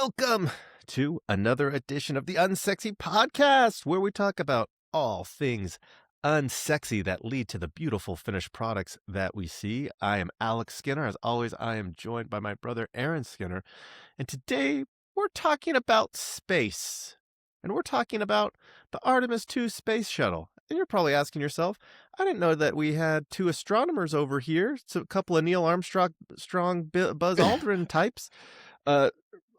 Welcome to another edition of the Unsexy Podcast, where we talk about all things unsexy that lead to the beautiful finished products that we see. I am Alex Skinner. As always, I am joined by my brother Aaron Skinner. And today we're talking about space. And we're talking about the Artemis II space shuttle. And you're probably asking yourself, I didn't know that we had two astronomers over here. So a couple of Neil Armstrong, Buzz Aldrin types.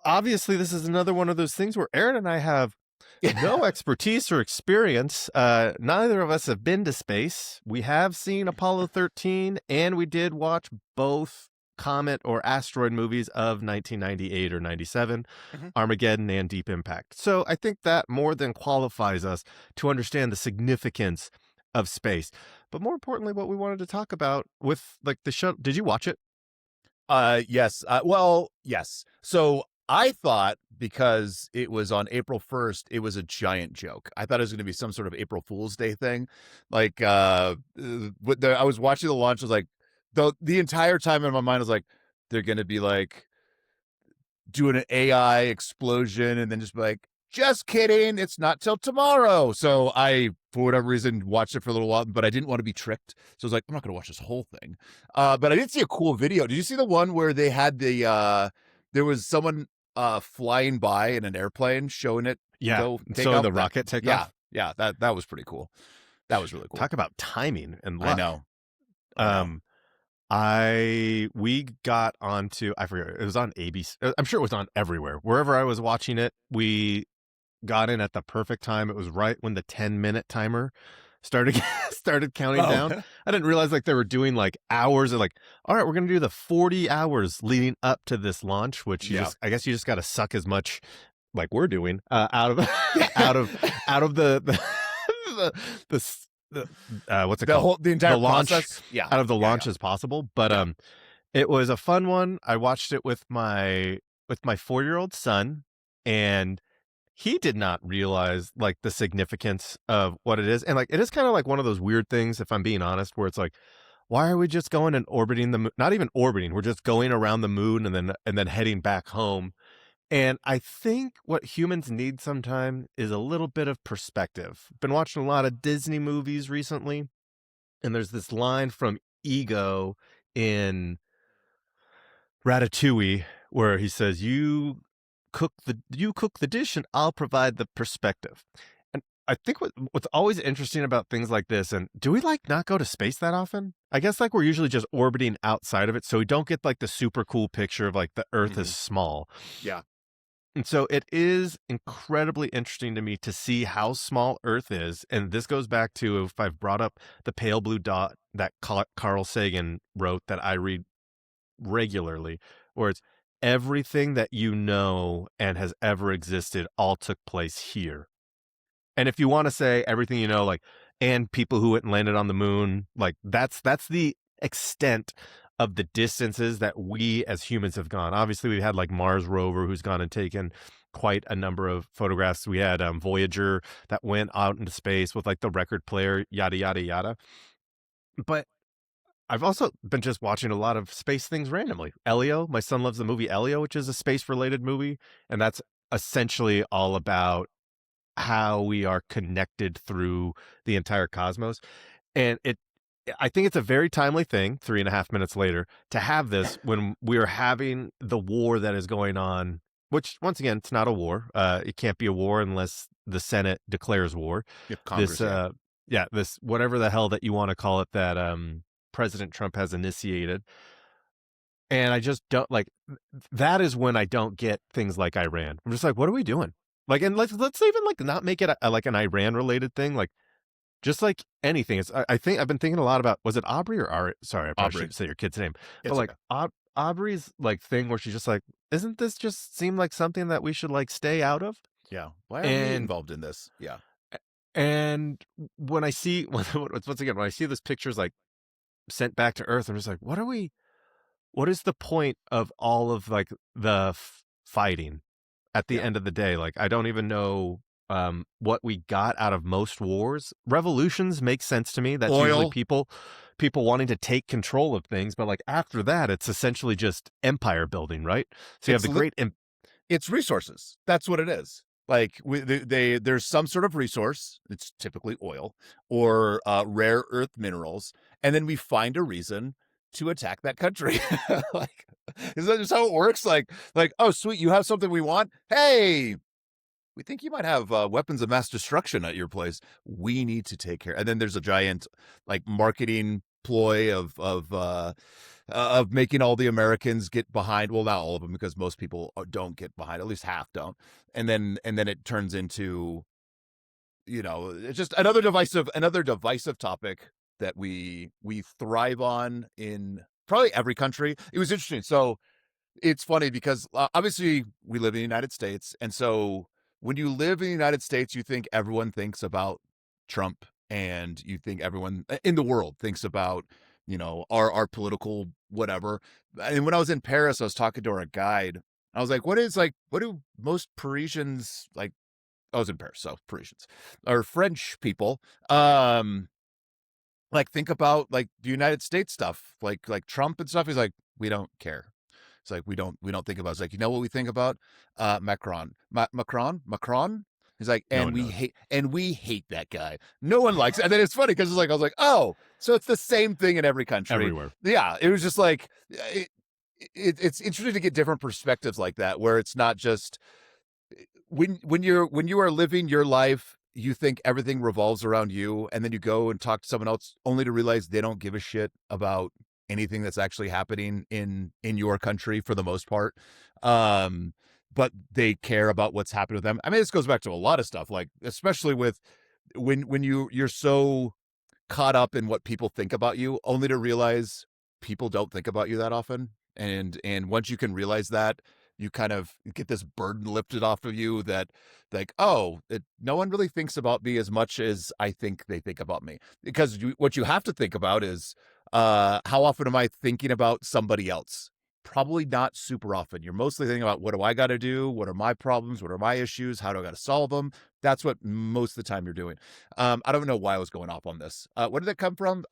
Obviously, this is another one of those things where Aaron and I have no expertise or experience. Neither of us have been to space. We have seen Apollo 13, and we did watch both comet or asteroid movies of 1998 or 97, Armageddon and Deep Impact. So I think that more than qualifies us to understand the significance of space. But more importantly, what we wanted to talk about with like the show. Did you watch it? Yes. Yes. So I thought because it was on April 1st, it was a giant joke. I thought it was going to be some sort of April Fool's Day thing. Like, I was watching the launch. I was like, the entire time in my mind, I was like, they're going to be like doing an AI explosion and then just be like, just kidding, it's not till tomorrow. So I, for whatever reason, watched it for a little while, but I didn't want to be tricked. So I was like, I'm not going to watch this whole thing. But I did see a cool video. Did you see the one where they had there was someone flying by in an airplane showing it? Yeah. So the rocket takeoff. Yeah. That was pretty cool. That was really cool. Talk about timing and luck. I know. We got onto, I forget, it was on ABC. I'm sure it was on everywhere. Wherever I was watching it, we got in at the perfect time. It was right when the 10-minute timer started counting down. I didn't realize like they were doing like hours of like, all right, we're going to do the 40 hours leading up to this launch, which I guess you just got to suck as much like we're doing out of the what's it called? The entire launch process? out of the launch as possible. But it was a fun one. I watched it with my 4-year-old son, and he did not realize like the significance of what it is. And like it is kind of like one of those weird things, if I'm being honest, where it's like, why are we just going and orbiting the moon? Not even orbiting, we're just going around the moon and then heading back home. And I think what humans need sometimes is a little bit of perspective. Been watching a lot of Disney movies recently, and there's this line from Ego in Ratatouille where he says, "You cook the dish, and I'll provide the perspective." And I think what's always interesting about things like this, and do we like not go to space that often? I guess like we're usually just orbiting outside of it, so we don't get like the super cool picture of like the Earth is small. Yeah. And so it is incredibly interesting to me to see how small Earth is. And this goes back to, if I've brought up The Pale Blue Dot that Carl Sagan wrote that I read regularly, where it's everything that you know and has ever existed all took place here. And if you want to say everything you know, like, and people who went and landed on the moon, like that's the extent of the distances that we as humans have gone. Obviously, we've had like Mars rover who's gone and taken quite a number of photographs. We had Voyager that went out into space with like the record player, yada, yada, yada. But I've also been just watching a lot of space things randomly. Elio, my son loves the movie Elio, which is a space-related movie. And that's essentially all about how we are connected through the entire cosmos. And I think it's a very timely thing, 3.5 minutes later, to have this when we are having the war that is going on, which, once again, it's not a war. It can't be a war unless the Senate declares war. Congress, this whatever the hell that you want to call it that President Trump has initiated. And I just don't like, that is when I don't get things like Iran. I'm just like, what are we doing? Like, and let's even like not make it like an Iran related thing. Like, just like anything, it's. I think I've been thinking a lot about, was it Aubrey or Ari? Sorry, I probably shouldn't say your kid's name. But like Aubrey's like thing where she's just like, isn't this just seem like something that we should like stay out of? Yeah. Why are we involved in this? Yeah. And when I see when I see this pictures like sent back to Earth, I'm just like, what is the point of all of like the fighting at the end of the day? Like, I don't even know what we got out of most wars. Revolutions make sense to me. That's usually people wanting to take control of things. But like after that, it's essentially just empire building, right? So you have the It's resources. That's what it is. Like there's some sort of resource. It's typically oil or rare earth minerals, and then we find a reason to attack that country. Like, is that just how it works? Like, oh, sweet, you have something we want. Hey, we think you might have weapons of mass destruction at your place. We need to take care. And then there's a giant like marketing ploy of making all the Americans get behind. Well, not all of them, because most people don't get behind. At least half don't. And then it turns into, it's just another divisive topic that we thrive on in probably every country. It was interesting. So it's funny because obviously we live in the United States. And so when you live in the United States, you think everyone thinks about Trump, and you think everyone in the world thinks about, our political whatever. And when I was in Paris, I was talking to our guide. I was like, what do most Parisians like? I was in Paris, so Parisians or French people, like think about like the United States stuff, like Trump and stuff. He's like, we don't care. It's like we don't think about it. It's like, you know what we think about? Macron. He's like, No and one we knows. hate that guy. No one likes it. And then it's funny because it's like I was like, oh, so it's the same thing in every country. Everywhere. Yeah, it was just like it's interesting to get different perspectives like that, where it's not just when you are living your life, you think everything revolves around you, and then you go and talk to someone else only to realize they don't give a shit about anything that's actually happening in your country for the most part. But they care about what's happening with them. I mean, this goes back to a lot of stuff, like especially with when you're so caught up in what people think about you, only to realize people don't think about you that often. And once you can realize that, you kind of get this burden lifted off of you that, like, oh, no one really thinks about me as much as I think they think about me. Because what you have to think about is, how often am I thinking about somebody else? Probably not super often. You're mostly thinking about, what do I got to do? What are my problems? What are my issues? How do I got to solve them? That's what most of the time you're doing. I don't know why I was going off on this. Where did that come from?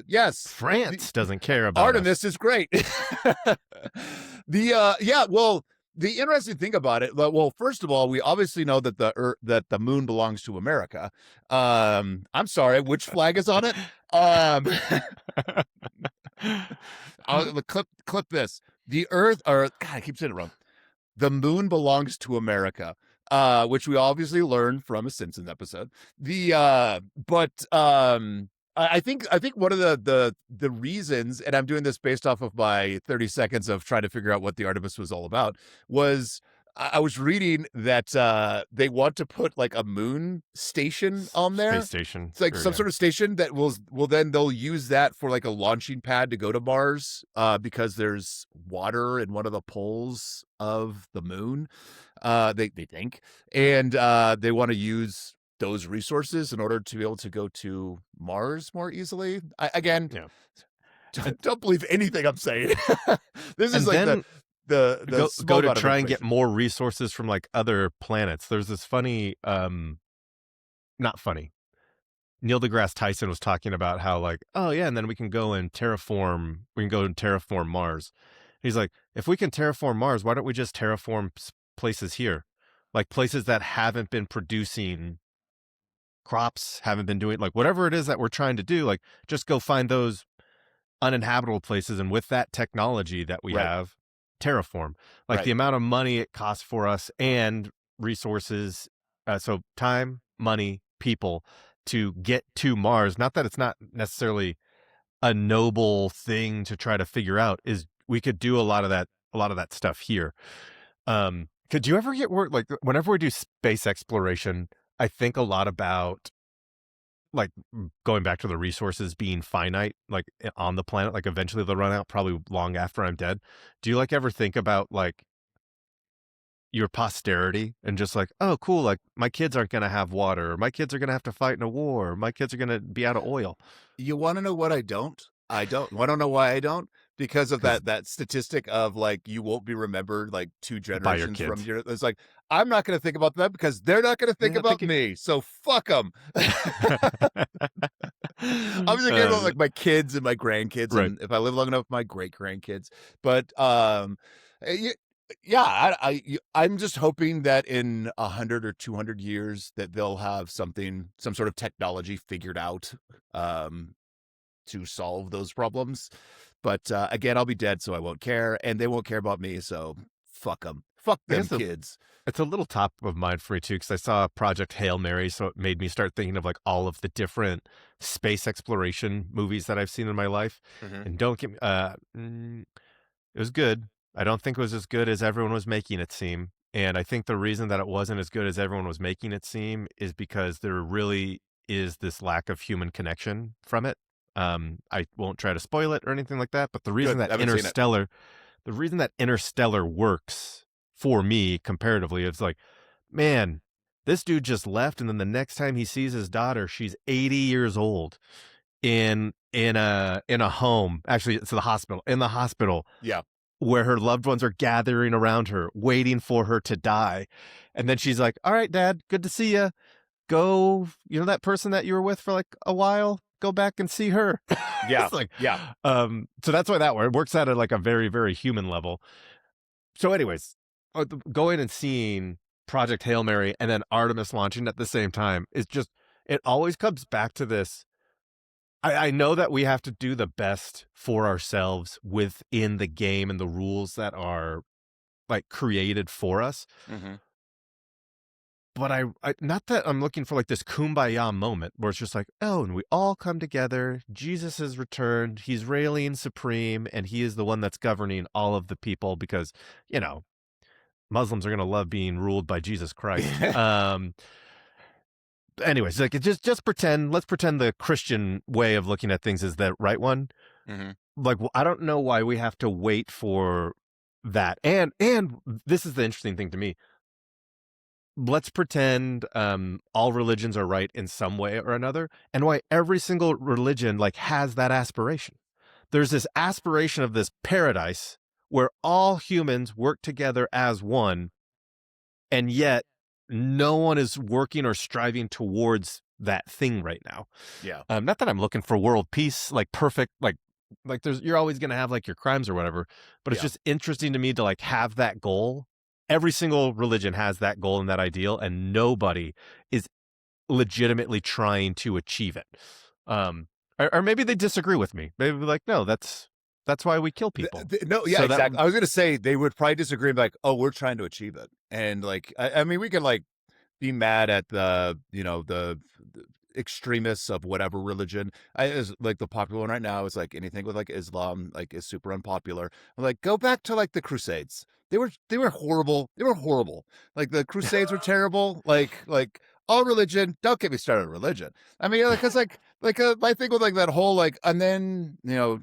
Yes, France doesn't care about us. Artemis is great. Yeah, well, the interesting thing about it, well, first of all, we obviously know that the moon belongs to America. I'm sorry, which flag is on it? I'll clip this. The Earth, or God, I keep saying it wrong. The moon belongs to America, which we obviously learned from a Simpsons episode. I think one of the reasons, and I'm doing this based off of my 30 seconds of trying to figure out what the Artemis was all about, was I was reading that they want to put like a moon station on Space there. station. It's like Sure, some yeah. sort of station that will then they'll use that for like a launching pad to go to Mars, because there's water in one of the poles of the moon. They think, and they want to use those resources in order to be able to go to Mars more easily. Again, Yeah. don't believe anything I'm saying. This is And like the then the go small to amount of try and get information. more resources from like other planets. There's this funny, not funny. Neil deGrasse Tyson was talking about how like, oh yeah, and then we can go and terraform Mars. He's like, if we can terraform Mars, why don't we just terraform places here? Like places that haven't been producing crops, haven't been doing like whatever it is that we're trying to do, like just go find those uninhabitable places, and with that technology that we Right, have, terraform. Like the right. amount of money it costs for us and resources, so time, money, people to get to Mars. Not that it's not necessarily a noble thing to try to figure out, is we could do a lot of that stuff here. Could you ever get work like whenever we do space exploration, I think a lot about like going back to the resources being finite, like on the planet, like eventually they'll run out, probably long after I'm dead. Do you like ever think about like your posterity and just like, oh, cool, like my kids aren't going to have water, or my kids are going to have to fight in a war, or my kids are going to be out of oil? You want to know what I don't? I don't. Want to know why I don't? Because of Because that statistic of like you won't be remembered like two by your generations from kids. your. It's like I'm not going to think about them because they're not going to They're think not about thinking. me. So fuck them. I'm just care about uh, like my kids and my grandkids, right. and if I live long enough, my great grandkids. But Yeah, I'm just hoping that in 100 or 200 years that they'll have some sort of technology figured out, um, to solve those problems. But, again, I'll be dead, so I won't care, and they won't care about me, so fuck them. Fuck I them guess kids. it's a little top of mind for me too, because I saw Project Hail Mary, so it made me start thinking of like all of the different space exploration movies that I've seen in my life. Mhm. And don't get me, it was good. I don't think it was as good as everyone was making it seem. And I think the reason that it wasn't as good as everyone was making it seem is because there really is this lack of human connection from it. I won't try to spoil it or anything like that, but Good, I haven't seen it. The reason that Interstellar works for me comparatively is like, man, this dude just left, and then the next time he sees his daughter, she's 80 years old in a home. Actually, it's the hospital. In the hospital Yeah. where her loved ones are gathering around her, waiting for her to die. And then she's like, "All right, Dad, good to see you. Go, that person that you were with for like a while, go back and see her." Yeah. It's like, Yeah. so that's why that works out at like a very, very human level. So, anyways, going and seeing Project Hail Mary and then Artemis launching at the same time is just, it always comes back to this. I know that we have to do the best for ourselves within the game and the rules that are like created for us. Mhm. But not that I'm looking for like this kumbaya moment where it's just like, oh, and we all come together. Jesus has returned. He's reigning supreme, and he is the one that's governing all of the people because, you know, Muslims are going to love being ruled by Jesus Christ. Anyways, like just pretend, let's pretend the Christian way of looking at things is the right one. Mhm. Like, I don't know why we have to wait for that. And this is the interesting thing to me. Let's pretend all religions are right in some way or another, and why every single religion like has that aspiration. There's this aspiration of this paradise where all humans work together as one, and yet no one is working or striving towards that thing right now. Yeah. Not that I'm looking for world peace, like perfect, like there's, you're always gonna have like your crimes or whatever, but it's Yeah. just interesting to me to like have that goal. Every single religion has that goal and that ideal, and nobody is legitimately trying to achieve it. Or maybe they disagree with me. Maybe like, no, that's why we kill people. No, yeah, So that exactly. I was gonna say they would probably disagree and be like, "Oh, we're trying to achieve it." And like, I mean, we can like be mad at the extremists of whatever religion. I is like the popular one right now is like anything with like Islam, like is super unpopular. I'm like, go back to like the Crusades. They were horrible. They were horrible. Like the Crusades were terrible. Like all religion. Don't get me started on religion. I mean, like, cause my thing with like that whole like, and then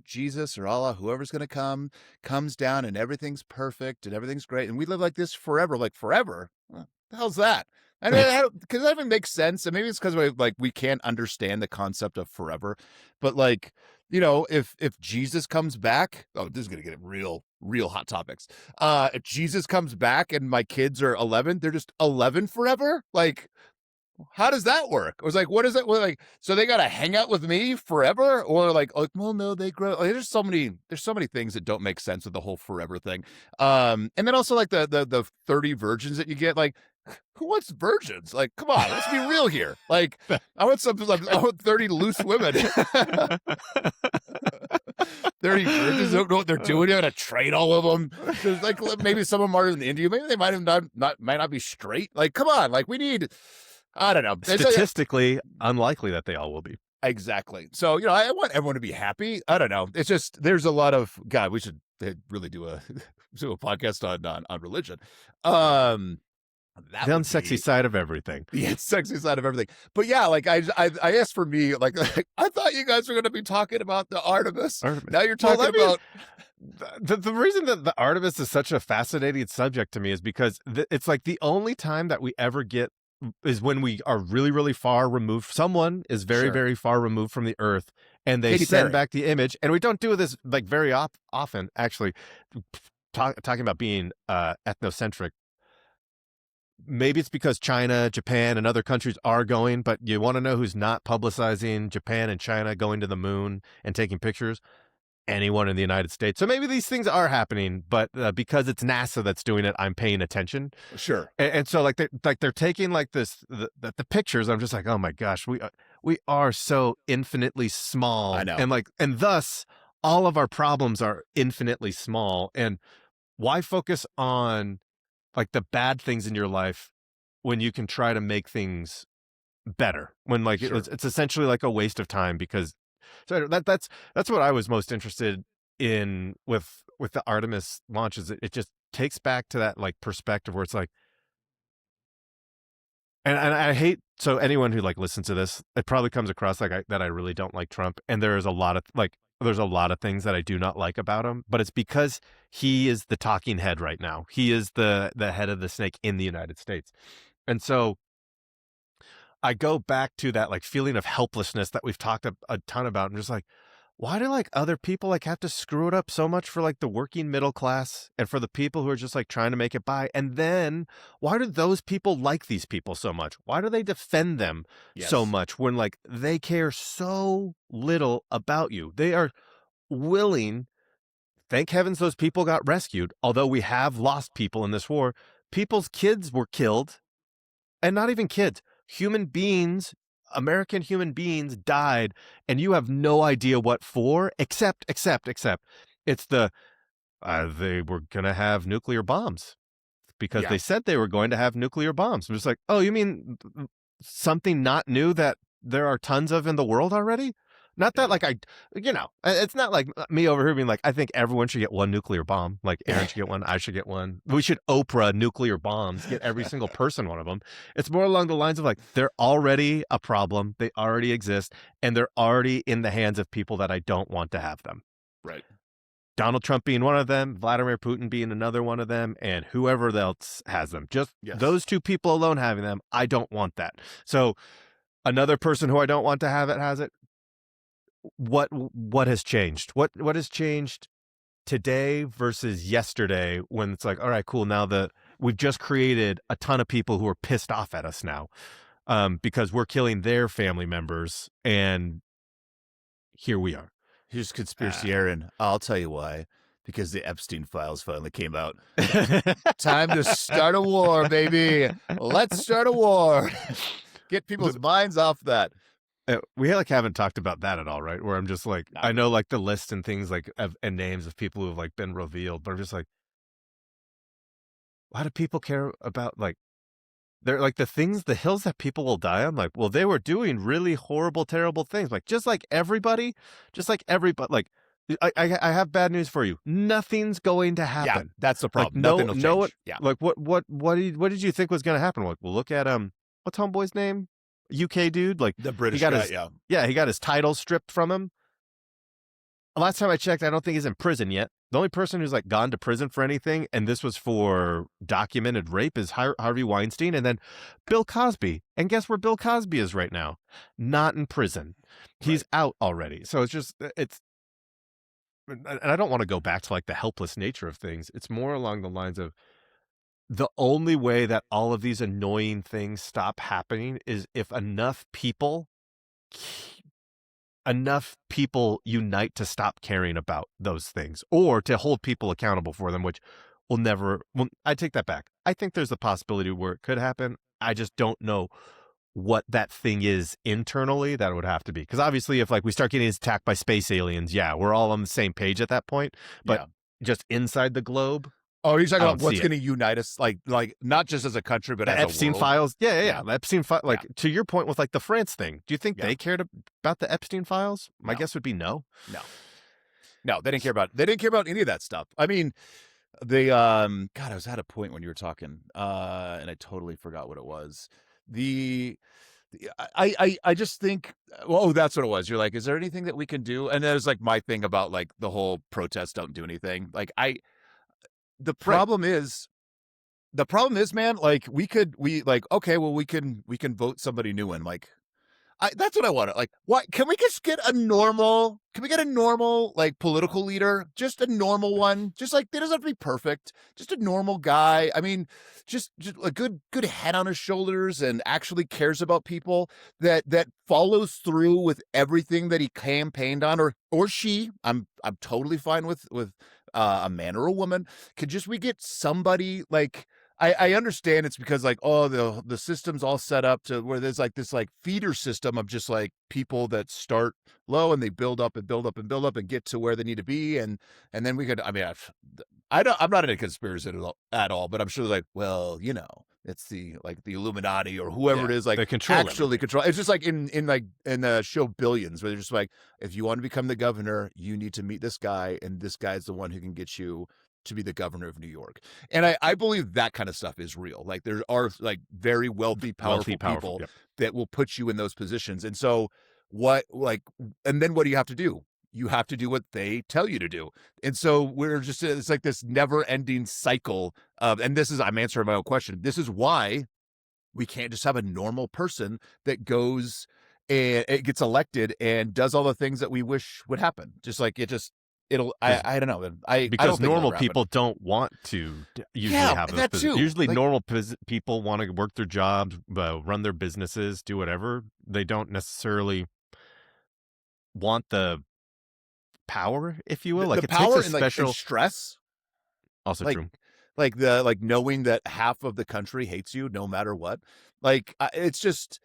Jesus or Allah, whoever's gonna come, comes down and everything's perfect and everything's great and we live like this forever. Like forever. The hell's that? I mean, because that even makes sense, and maybe it's because we can't understand the concept of forever. But like, if Jesus comes back, oh, this is gonna get real hot topics. If Jesus comes back and my kids are 11, they're just 11 forever. Like, how does that work? I was like, what is it? Like, so they gotta hang out with me forever, or like, well, no, they grow. Like, there's so many things that don't make sense with the whole forever thing. And then also like the 30 virgins that you get, like, who wants virgins? Like, come on, let's be real here. Like, I want something like I want 30 loose women. 30 virgins don't know what they're doing. You're gonna trade all of them. There's like maybe some of them are in India. Maybe they might have might not be straight. Like, come on, like we need. I don't know. statistically unlikely that they all will be. Exactly. So, I want everyone to be happy. I don't know. It's just there's a lot of God. We should really do a do a podcast on religion. That The would unsexy be side of everything. the sexy side of everything. But yeah, like I asked for me like I thought you guys were going to be talking about the Artemis. Artemis. Now you're Well, talking I mean, about the reason that the Artemis is such a fascinating subject to me is because it's like the only time that we ever get is when we are really, really far removed. Someone is very, sure very far removed from the Earth, and they Katy send Perry. back the image. And we don't do this like very often, actually. Talking about being ethnocentric. Maybe it's because China, Japan, and other countries are going, but you want to know who's not publicizing Japan and China going to the moon and taking pictures? anyone in the United States. So maybe these things are happening, but because it's NASA that's doing it, I'm paying attention. Sure. And so they're taking like the pictures. I'm just like, oh my gosh, we are so infinitely I small, know. and and thus all of our problems are infinitely small. And why focus on like the bad things in your life when you can try to make things better? When like Sure. it's essentially like a waste of time because so that's what I was most interested in with the Artemis launch is it just takes back to that like perspective where it's like and I hate so anyone who like listens to this, it probably comes across like that I really don't like Trump, and there is a lot of like there's a lot of things that I do not like about him, but it's because he is the talking head right now. He is the head of the snake in the United States, and so I go back to that like feeling of helplessness that we've talked a ton about. I'm just like, why do like other people like have to screw it up so much for like the working middle class and for the people who are just like trying to make it by? And then why do those people like these people so much? Why do they defend them so Yes. much when like they care so little about you? They are willing, thank heavens those people got rescued, although we have lost people in this war. People's kids were killed, and not even kids, human beings, American human beings died, and you have no idea what for, except. It's they were going to have nuclear bombs because Yeah. they said they were going to have nuclear bombs. I'm just like, oh, you mean something not new that there are tons of in the world already? Not that Yeah. like it's not like me over here being like, I think everyone should get one nuclear bomb. Like Aaron should get one, I should get one. We should Oprah nuclear bombs, get every single person one of them. It's more along the lines of like, they're already a problem. They already exist, and they're already in the hands of people that I don't want to have them. Right. Donald Trump being one of them, Vladimir Putin being another one of them, and whoever else has them. Just Yes. those two people alone having them, I don't want that. So another person who I don't want to have it has it. What has changed? What has changed today versus yesterday when it's like, all right, cool. Now we've just created a ton of people who are pissed off at us now because we're killing their family members, and here we are. Here's Uh, conspiracy Aaron. I'll tell you why. Because the Epstein files finally came out. Time to start a war, baby. Let's start a war. Get people's minds off that. We like haven't talked about that at all, right? Where I'm just like, Not I know really. like the list and things like and names of people who've like been revealed, but I'm just like, why do people care about like they're like the things, the hills that people will die on? Like, well, they were doing really horrible, terrible things. Like, just like everybody. Like, I have bad news for you. Nothing's going to Yeah, happen. that's the Like, problem. Nothing will no. change. Yeah. Like, what did you think was going to happen? Like, well, look at what's homeboy's name? UK dude. Like, The he British got guy, his yeah. yeah, he got his title stripped from him. Last time I checked, I don't think he's in prison yet. The only person who's like gone to prison for anything, and this was for documented rape, is Harvey Weinstein, and then Bill Cosby. And guess where Bill Cosby is right now? Not in prison. He's Right. out already. So and I don't want to go back to like the helpless nature of things. It's more along the lines of the only way that all of these annoying things stop happening is if enough people unite to stop caring about those things or to hold people accountable for them, which will never, well, I take that back. I think there's a possibility where it could happen. I just don't know what that thing is internally that it would have to be. Because obviously, if like we start getting attacked by space aliens, yeah, we're all on the same page at that point. But Yeah. just inside the globe, Oh, you're talking I about don't see what's it. going to unite us, like not just as a country, but The as a Epstein world. files, yeah. Yeah. The Epstein file, like to your point with like the France thing. Do you think Yeah. they cared about the Epstein files? My No. guess would be no. No, they didn't care about any of that stuff. I mean, they God, I was at a point when you were talking, and I totally forgot what it was. I just think, well, oh, that's what it was. You're like, is there anything that we can do? And there's like my thing about like the whole protest don't do anything. Like the Right. problem is man, like we like, okay, well we can vote somebody new in. Like That's what I want. Like, what can we just get a normal? Can we get a normal like political leader? Just a normal one. Just like, they doesn't have to be perfect. Just a normal guy. I mean, just a good head on his shoulders and actually cares about people. That follows through with everything that he campaigned on, or she. I'm totally fine with a man or a woman. Could just we get somebody like. I understand it's because like, oh, the system's all set up to where there's like this like feeder system of just like people that start low and they build up and build up and build up and get to where they need to be, and then we could. I mean, I'm not in a conspiracy at all, but I'm sure like, well, it's the like the Illuminati or whoever Yeah, it is, like they control actually everything. control. It's just like in the show Billions, where they're just like, if you want to become the governor, you need to meet this guy, and this guy's the one who can get you to be the governor of New York. And I believe that kind of stuff is real. Like there are like very wealthy, Wealthy, powerful powerful. people Yep. that will put you in those positions. And so what like and then what do you have to do? You have to do what they tell you to do. And so we're just it's like this never-ending cycle of, and this is, I'm answering my own question. This is why we can't just have a normal person that goes and it gets elected and does all the things that we wish would happen. Just like it'll I don't know. I don't Because think it'll normal ever happen. people don't want to usually Yeah, have those that positions. too. Usually Like normal people want to work their jobs, run their businesses, do whatever. They don't necessarily want the power, if you will. the Like, it takes power a and like and special. stress, Also like true. the like knowing that half of the country hates you no matter what. Like it's just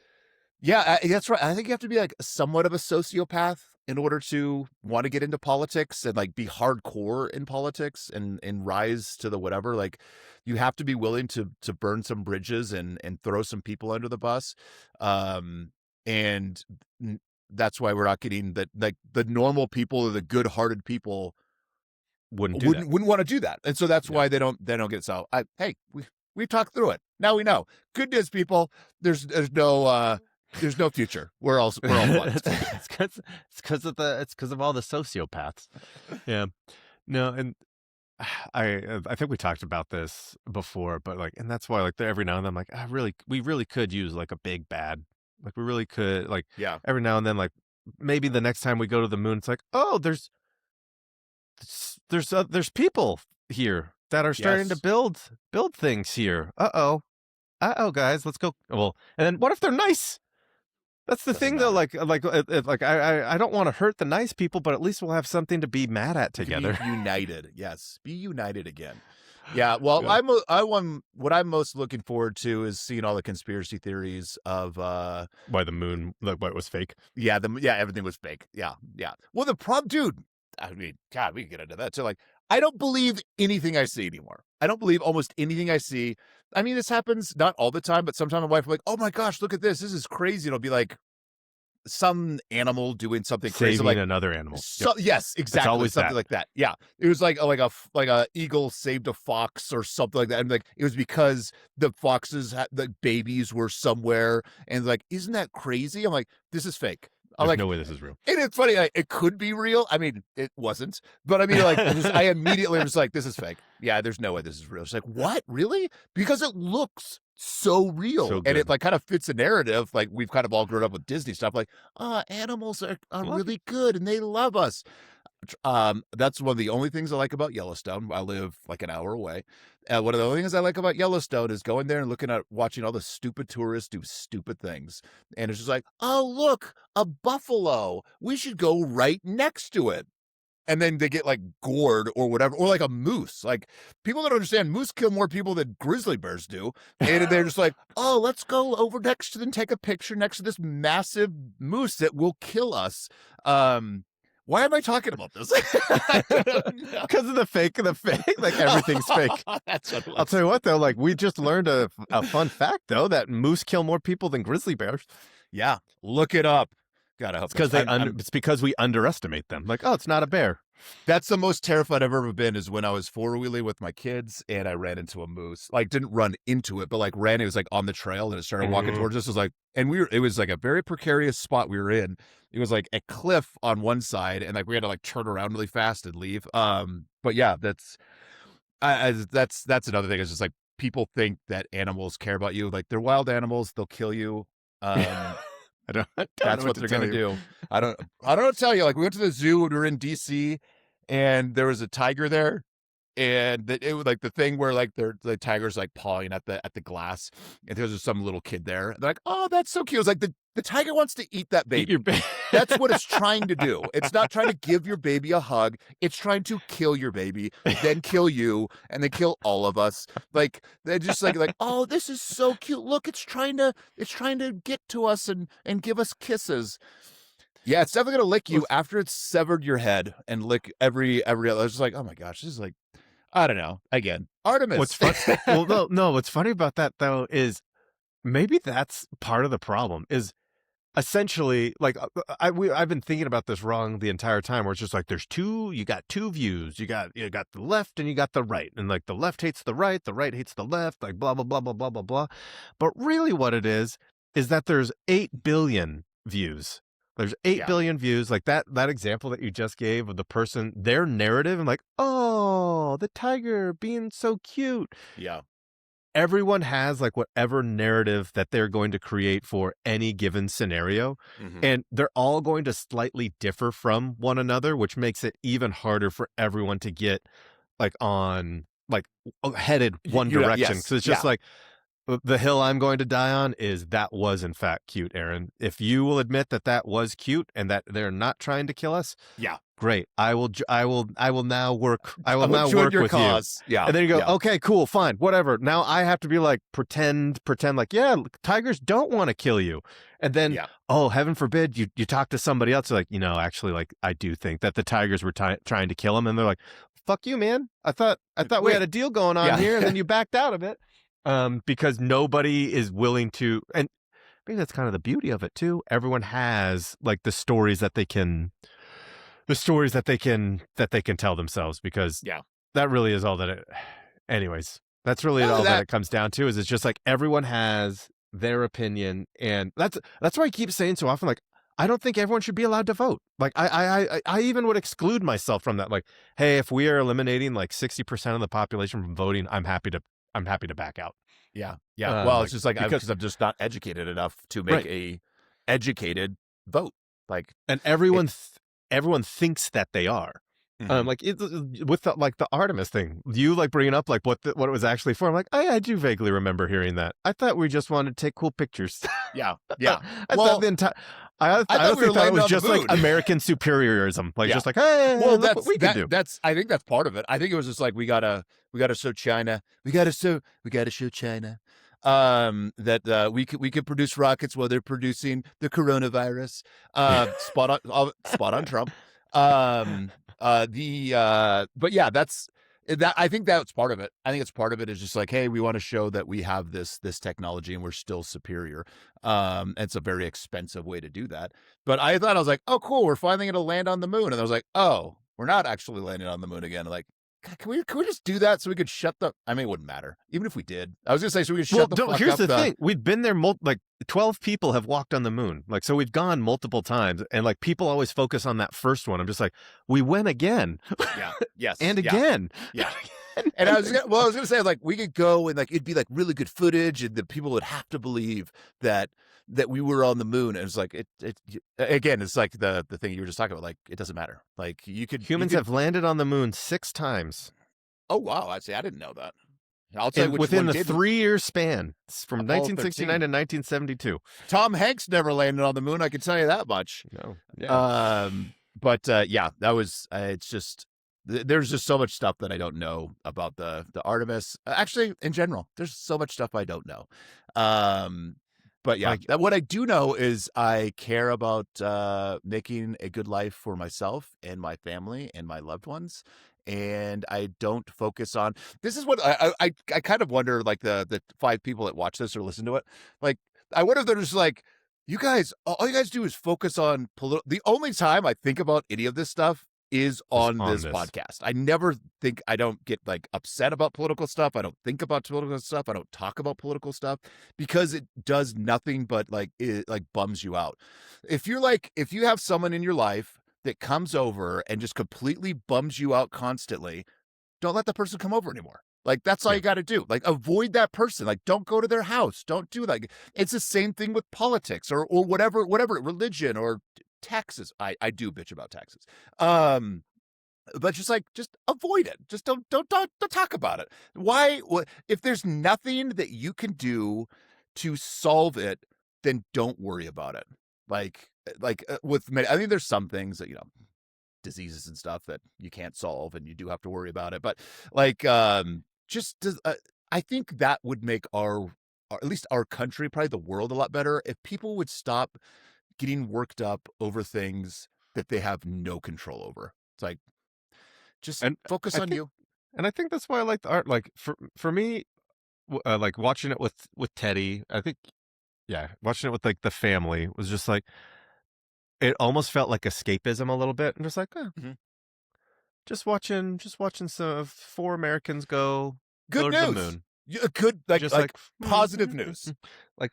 yeah, that's right. I think you have to be like somewhat of a sociopath in order to want to get into politics and like be hardcore in politics and rise to the whatever. Like you have to be willing to burn some bridges and throw some people under the bus. Um and that's why we're not getting that, like the normal people or the good-hearted people Wouldn't do that. wouldn't want to do that. And so that's Yeah. why they don't get so hey, we talked through it. Now we know. Good news, people. There's no future. We're all fucked. It's because of all the sociopaths. Yeah. No, and I think we talked about this before, but like, and that's why like every now and then I'm like, we really could use like a big bad. Like we really could like Yeah. every now and then like maybe the next time we go to the moon, it's like, oh, there's people here that are starting to Yes. build things here. Guys, let's go. Well, and then what if they're nice? That's the Doesn't thing, though. matter. Like I don't want to hurt the nice people, but at least we'll have something to be mad at We can be together. united. Yes. Be united again. Yeah. Well, Yeah. what I'm most looking forward to is seeing all the conspiracy theories of Why the moon? Like why it was fake? yeah, everything was fake. Yeah. Yeah. Well, the problem, dude, I mean, God, we can get into that. So like I don't believe anything I see anymore. I don't believe almost anything I see. I mean, this happens not all the time, but sometimes my wife will be like, "Oh my gosh, look at this. This is crazy." It'll be like some animal doing something crazy. I'm Saving like, another animal. Yep. so yes, It's exactly, always something that. like that. Yeah, it was like a eagle saved a fox or something like that. And like it was because the foxes the babies were somewhere, and like, isn't that crazy? I'm like, this is fake. I'm There's like, no way this is real. and it's funny, like, it could be real. I mean, it wasn't, but I mean, like, I immediately was like, this is fake. Yeah, there's no way this is real. It's like, what, really? Because it looks so real, So and it good. like kind of fits a narrative. Like we've kind of all grown up with Disney stuff. Like, animals are Love it. really good and they love us. That's one of the only things I like about Yellowstone. I live like an hour away. One of the only things I like about Yellowstone is going there and looking at watching all the stupid tourists do stupid things. And it's just like, oh, look, a buffalo. We should go right next to it. And then they get like gored or whatever, or like a moose. Like people don't understand moose kill more people than grizzly bears do. And they're just like, oh, let's go over next to them, take a picture next to this massive moose that will kill us. Why am I talking about this? I don't know. Because of the fake, like everything's fake. That's what it I'll was. tell you what, though, like we just learned a fun fact, though, that moose kill more people than grizzly bears. Yeah, look it up. God, I hope It's because we underestimate them. Like, oh, it's not a bear. that's the most terrified I've ever been is when I was four-wheeling with my kids and I ran into a moose. Like didn't run into it, but like ran, it was like on the trail and it started walking Mhm. towards us. It was like, and it was like a very precarious spot we were in. It was like a cliff on one side and like we had to like turn around really fast and leave. But yeah, that's another thing. Is just like people think that animals care about you. Like they're wild animals, they'll kill you. Um I don't know That's what what to they're tell gonna you. do. I don't know what to tell you. Like, we went to the zoo when we were in DC, and there was a tiger there, and it was like the thing where like the tiger's like pawing at the glass, and there's just some little kid there. They're like, "Oh, that's so cute." It's like the tiger wants to eat that Eat your baby. ba That's what it's trying to do. It's not trying to give your baby a hug. It's trying to kill your baby, then kill you, and then kill all of us. Like they're just like, oh, this is so cute. Look, it's trying to get to us and give us kisses. Yeah, it's definitely gonna lick you What's after it's severed your head and lick every other. It's just like, oh my gosh, this is like, I don't know. Again, what's Artemis. fun well, no, what's funny about that, though, is maybe that's part of the problem, is essentially, like, I've been thinking about this wrong the entire time, where it's just like, you got 2 views. You got the left and you got the right, and, like, the left hates the right hates the left, like, blah, blah, blah, blah, blah, blah, blah. But really what it is that there's 8 billion views. There's 8 Yeah, billion views, like, that example that you just gave of the person, their narrative, and like, "Oh, the tiger being so cute." yeah. Everyone has like whatever narrative that they're going to create for any given scenario, Hmm. and they're all going to slightly differ from one another, which makes it even harder for everyone to get like on like headed one You're not, direction, yes, because it's just yeah, like the hill I'm going to die on is that was in fact cute, Aaron. If you will admit that that was cute and that they're not trying to kill us, yeah. great. I will now work. I will I will now join work your with you. cause. Yeah, And then you go, yeah, okay, cool, fine, whatever. Now I have to be like, pretend like, yeah, look, tigers don't want to kill you. And then, yeah. oh, heaven forbid, you talk to somebody else, like, actually, like, I do think that the tigers were trying to kill him. And they're like, fuck you, man. I thought we had Wait, a deal going on yeah, here, and then you backed out of it. Because nobody is willing to, and maybe that's kind of the beauty of it too. Everyone has like the stories that they can tell themselves, because yeah. that really is all that it anyways, that's really Not only all that that, it comes down to, is it's just like everyone has their opinion, and that's why I keep saying so often, like, I don't think everyone should be allowed to vote. Like, I even would exclude myself from that. Like, hey, if we are eliminating like 60% of the population from voting, I'm happy to back out. yeah, yeah. Well, it's Like, just like because because I'm just not educated enough to make right. a educated vote. Like, And it, everyone thinks that they are. mhm. Like with the Artemis thing, you like bringing up like what it was actually for. I'm like, I do vaguely remember hearing that. I thought we just wanted to take cool pictures. Yeah, I yeah. thought Well, the entire. I I thought we honestly were thought it landing was on the just like moon. American superiorism, like Yeah. just like, hey, Well, look what we can do. that's I think that's part of it. I think it was just like we gotta show China. We gotta show China that we could produce rockets while they're producing the coronavirus. Spot on Trump. But yeah, that I think that's part of it. I think it's part of it is just like, hey, we want to show that we have this technology and we're still superior. It's a very expensive way to do that. But I was like, oh, cool, we're finally gonna land on the moon. And I was like, oh, we're not actually landing on the moon again. Like, God, can we just do that so we could shut the? I mean, it wouldn't matter even if we did. I was gonna say so we could Well, shut the fuck here's up. the The thing: we've been there, like 12 people have walked on the moon, like, so we've gone multiple times, and like people always focus on that first one. I'm just like, we went again, Yeah, yes, and yeah, again. yeah. And I was gonna say, like, we could go and like it'd be like really good footage, and the people would have to believe that we were on the moon. And it's like again, it's like the thing you were just talking about. Like, it doesn't matter. Like, you Humans could. have landed on the moon 6 times. Oh wow, I see. I didn't know that. I'll tell you And which within one the did. 3-year span, from Apollo 1969 13. to 1972. Tom Hanks never landed on the moon. I can tell you that much. No, yeah. But yeah, that was. It's just there's just so much stuff that I don't know about the Artemis. Actually, in general, there's so much stuff I don't know. Um, but yeah, Like, what I do know is I care about making a good life for myself and my family and my loved ones. And I don't focus on. This is what I kind of wonder. Like the 5 people that watch this or listen to it, like I wonder if they're just like, you guys, all you guys do is focus on political. The only time I think about any of this stuff is just on on this this. podcast. I don't get like upset about political stuff. I don't think about political stuff. I don't talk about political stuff because it does nothing but like it like bums you out. If you have someone in your life that comes over and just completely bums you out constantly, don't let the person come over anymore. Like, that's all Yeah. you got to do. Like, avoid that person. Like, don't go to their house. Don't do that. It's the same thing with politics or whatever religion or taxes. I do bitch about taxes. But just avoid it. Just don't talk about it. Why? If there's nothing that you can do to solve it, then don't worry about it. I think there's some things that diseases and stuff that you can't solve and you do have to worry about it. But like, just does, I think that would make at least our country, probably the world, a lot better if people would stop getting worked up over things that they have no control over. It's like, just And focus I on think you. and I think that's why I like the art. Like for me, like watching it with Teddy, I think yeah, watching it with like the family was just like it almost felt like escapism a little bit, and just like Mhm. just watching some 4 Americans go Good to the news. moon, Good, just like like positive news. like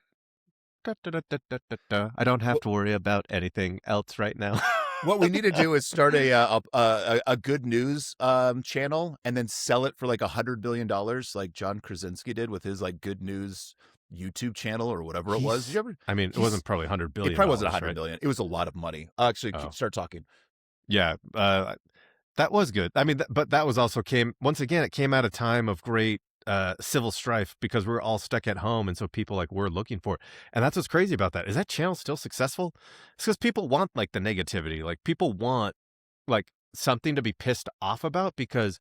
da, da, da, da, da, da, da. I don't have What to worry about anything else right now. what we need to do is start a good news channel and then sell it for like $100 billion, like John Krasinski did with his like good news YouTube channel or whatever it was. Did He's, you ever? I mean, it He's wasn't probably hundred It billion probably wasn't a dollars, hundred right? billion. It was a lot of money. Actually, Oh, start talking. yeah. That was good. I mean, but that was also came once again. It came at a time of great civil strife because we're all stuck at home, and so people like were looking for it. And that's what's crazy about that. Is that channel still successful? It's because people want like the negativity. Like people want like something to be pissed off about because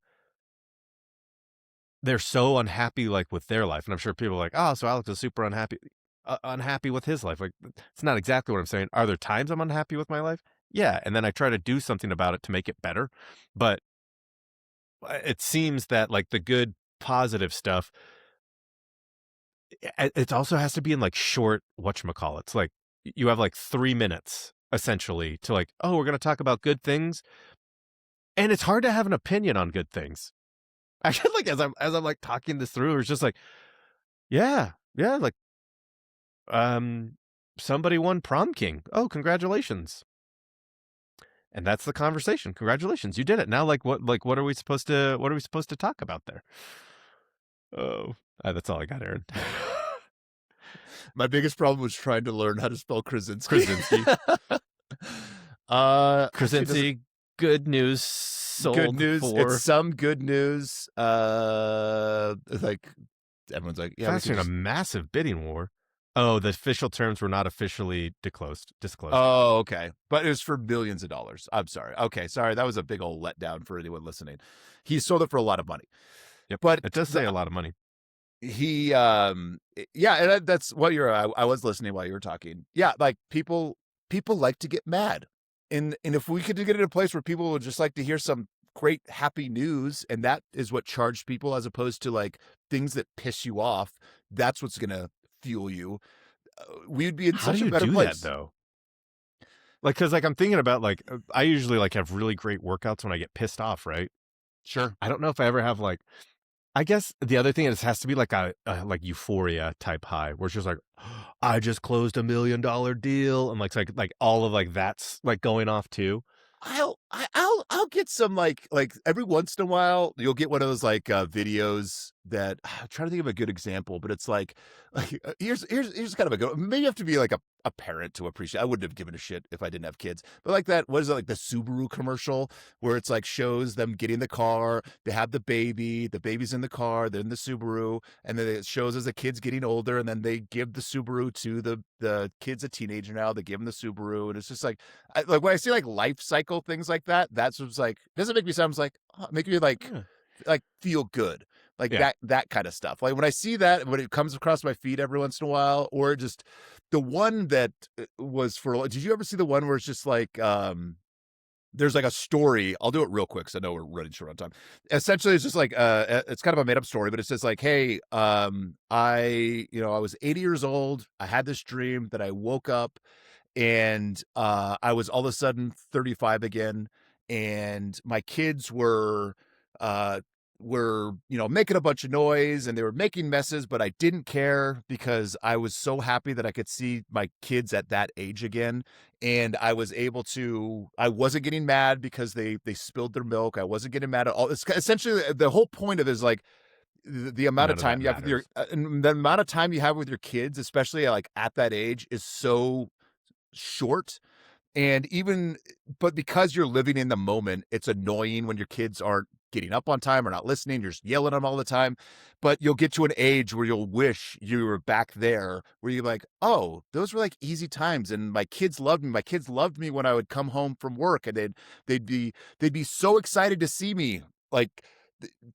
they're so unhappy like with their life. And I'm sure people are like, oh, so Alex is super unhappy with his life. Like it's not exactly what I'm saying. Are there times I'm unhappy with my life? Yeah, and then I try to do something about it to make it better. But it seems that like the good positive stuff, it also has to be in like short whatchamacallits. Like you have like 3 minutes essentially to like, oh, we're gonna talk about good things. And it's hard to have an opinion on good things. I feel like as I'm like talking this through, it's just like, yeah, yeah, like um somebody won prom king. Oh, congratulations. And that's the conversation. Congratulations, you did it. Now what are we supposed to talk about there? Oh, that's all I got, Aaron. My biggest problem was trying to learn how to spell Krasinski. Krasinski. Actually, doesn't. Krasinski, good news Good sold news. It's for some good news. Like everyone's like, yeah, we can fostering a just. massive bidding war. Oh, the official terms were not officially disclosed. Oh, okay. But it was for millions of dollars. I'm sorry. Okay, sorry. That was a big old letdown for anyone listening. He sold it for a lot of money. Yep. But It does say a lot of money. yeah, and that's what I was listening while you were talking. Yeah, like people like to get mad. And if we could get in a place where people would just like to hear some great happy news, and that is what charged people as opposed to like things that piss you off, that's what's gonna fuel you. We'd be in How do such a you better do that place. though? Like, cause like I'm thinking about like I usually like have really great workouts when I get pissed off, right? Sure. I don't know if I ever have like I guess the other thing is it has to be like a like euphoria type high where it's just like I just closed $1 million deal and like all of like that's like going off too. I'll get some like every once in a while you'll get one of those like videos that I'm trying to think of a good example, but it's like here's kind of a good, maybe you have to be like a parent to appreciate. I wouldn't have given a shit if I didn't have kids, but like that, what is it, like the Subaru commercial where it's like shows them getting the car, they have the baby's in the car, they're in the Subaru, and then it shows as the kid's getting older, and then they give the Subaru to the kid's a teenager now, they give him the Subaru, and it's just like like when I see like life cycle things like that, that's what's like doesn't make me sound like make me Yeah. like feel good, like Yeah. that kind of stuff. Like when I see that, when it comes across my feed every once in a while, or just the one that was for. Did you ever see the one where it's just like there's like a story. I'll do it real quick because I know we're running short on time. Essentially, it's just like it's kind of a made up story, but it says like, hey, I was 80 years old. I had this dream that I woke up and I was all of a sudden 35 again, and my kids uh making a bunch of noise and they were making messes, but I didn't care because I was so happy that I could see my kids at that age again, and I wasn't getting mad because they spilled their milk. I wasn't getting mad at all. It's essentially the whole point of it is like the amount of None of time that you have with your matters. and the amount of time you have with your kids, especially like at that age, is so short. And even, but because you're living in the moment, it's annoying when your kids aren't getting up on time or not listening. You're just yelling at them all the time. But you'll get to an age where you'll wish you were back there, where you're like, oh, those were like easy times, and my kids loved me. My kids loved me when I would come home from work, and they'd be so excited to see me, like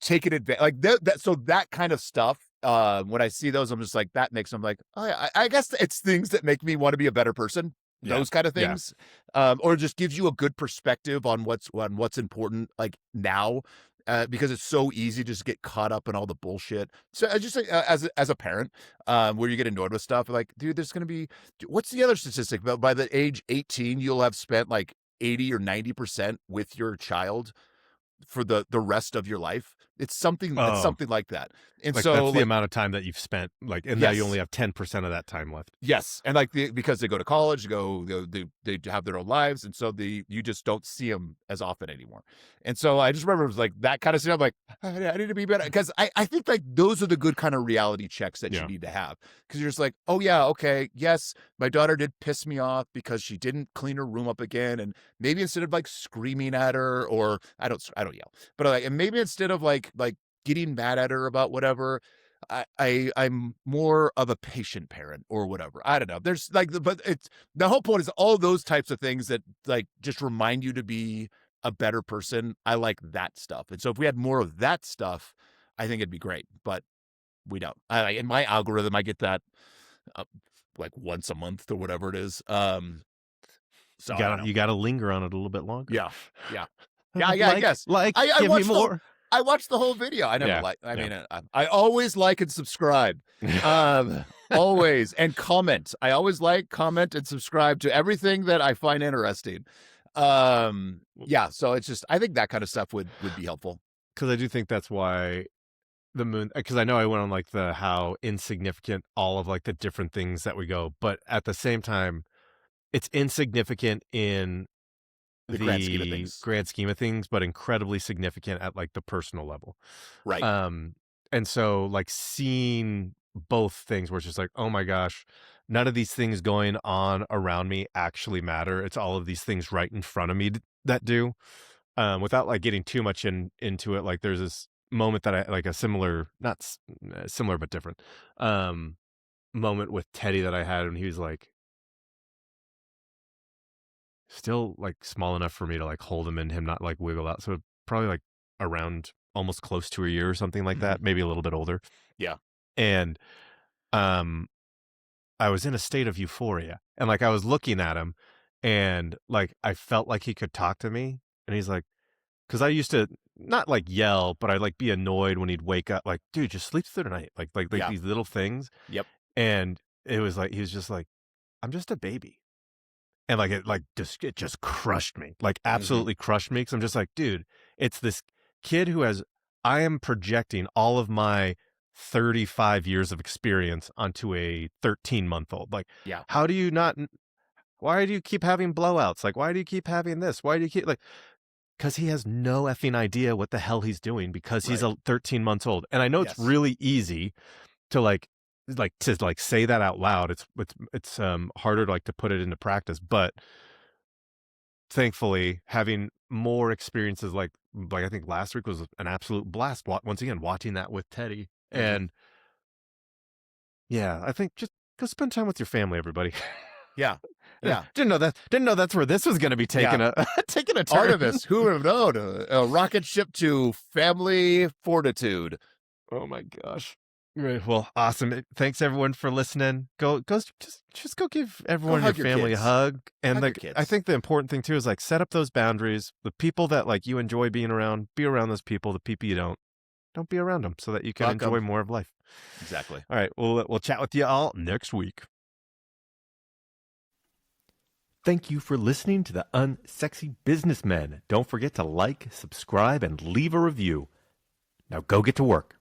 taking advantage, like that. So that kind of stuff. When I see those, I'm just like, that makes them like, oh, yeah, I guess it's things that make me want to be a better person, Yeah. those kind of Yeah. things. Or just gives you a good perspective on what's important, like now, because it's so easy to just get caught up in all the bullshit. So I just as a parent, where you get annoyed with stuff, like, dude, there's gonna be, what's the other statistic? But by the age 18, you'll have spent like 80 or 90% with your child for the rest of your life. It's Oh, something like that. And like so that's the like, amount of time that you've spent, like, and now you only yes. have 10% of that time left. Yes, and like because they go to college, they have their own lives, and so you just don't see them as often anymore. And so I just remember it was like that kind of stuff. I'm like, I need to be better, because I think like those are the good kind of reality checks that you Yeah. need to have, because you're just like, oh yeah, okay, yes, my daughter did piss me off because she didn't clean her room up again, and maybe instead of like screaming at her, or I don't yell, but like, and maybe instead of like getting mad at her about whatever, I'm more of a patient parent or whatever. I don't know. There's like, but it's, the whole point is all those types of things that like just remind you to be a better person. I like that stuff. And so if we had more of that stuff, I think it'd be great, but we don't. In my algorithm, I get that uh, like once a month or whatever it is. So I don't know. You gotta linger on it a little bit longer. Yeah. Yeah. Yeah, I Like, guess. I give me watched more. the whole video. I never Yeah. like, I Yeah. mean, I always like and subscribe. Always, and comment. I always like, comment, and subscribe to everything that I find interesting. Yeah, so it's just, I think that kind of stuff would be helpful. Because I do think that's why the moon, because I know I went on like the how insignificant all of like the different things that we go, but at the same time, it's insignificant in The grand scheme of the things. grand scheme of things, but incredibly significant at like the personal level. Right. Um, and so like seeing both things where it's just like, oh my gosh, none of these things going on around me actually matter. It's all of these things right in front of me that do. Without like getting too much into it, like there's this moment that I like a similar, not similar but different, um, moment with Teddy that I had when he was like still like small enough for me to like hold him and him not like wiggle out. So probably like around almost close to a year or something like Mhm. that, maybe a little bit older. Yeah. And um I was in a state of euphoria, and like I was looking at him and like I felt like he could talk to me, and he's like, because I used to not like yell, but I'd like be annoyed when he'd wake up like, dude, just sleep through the night. Like Yeah. these little things. Yep. And it was like he was just like, I'm just a baby. And like it just crushed me. Like Hmm. absolutely crushed me. Cause I'm just like, dude, it's this kid who has I am projecting all of my 35 years of experience onto a 13-month-old. Like, Yeah. how do you not why do you keep having blowouts? Like, why do you keep having this? Why do you keep like, because he has no effing idea what the hell he's doing because he's Right. a 13 months old. And I know it's Yes. really easy to like say that out loud. It's harder to like to put it into practice, but thankfully having more experiences like I think last week was an absolute blast. Once again, watching that with Teddy. Hmm. And yeah, I think just go spend time with your family, everybody. Yeah. Yeah. Didn't know that's where this was going to be Yeah. taking a taking a turn. Artemis, who would have known? A rocket ship to family fortitude. Oh my gosh. Right. Well, awesome. Thanks everyone for listening. Just go give Go everyone in your hug your family a kids. hug. And Hug your like I kids. think the important thing too is like set up those boundaries. The people that like you enjoy being around, be around those people. The people you don't be around them so that you can Fuck enjoy 'em. more of life. Exactly. All right. We'll chat with you all next week. Thank you for listening to the Unsexy Businessmen. Don't forget to like, subscribe, and leave a review. Now go get to work.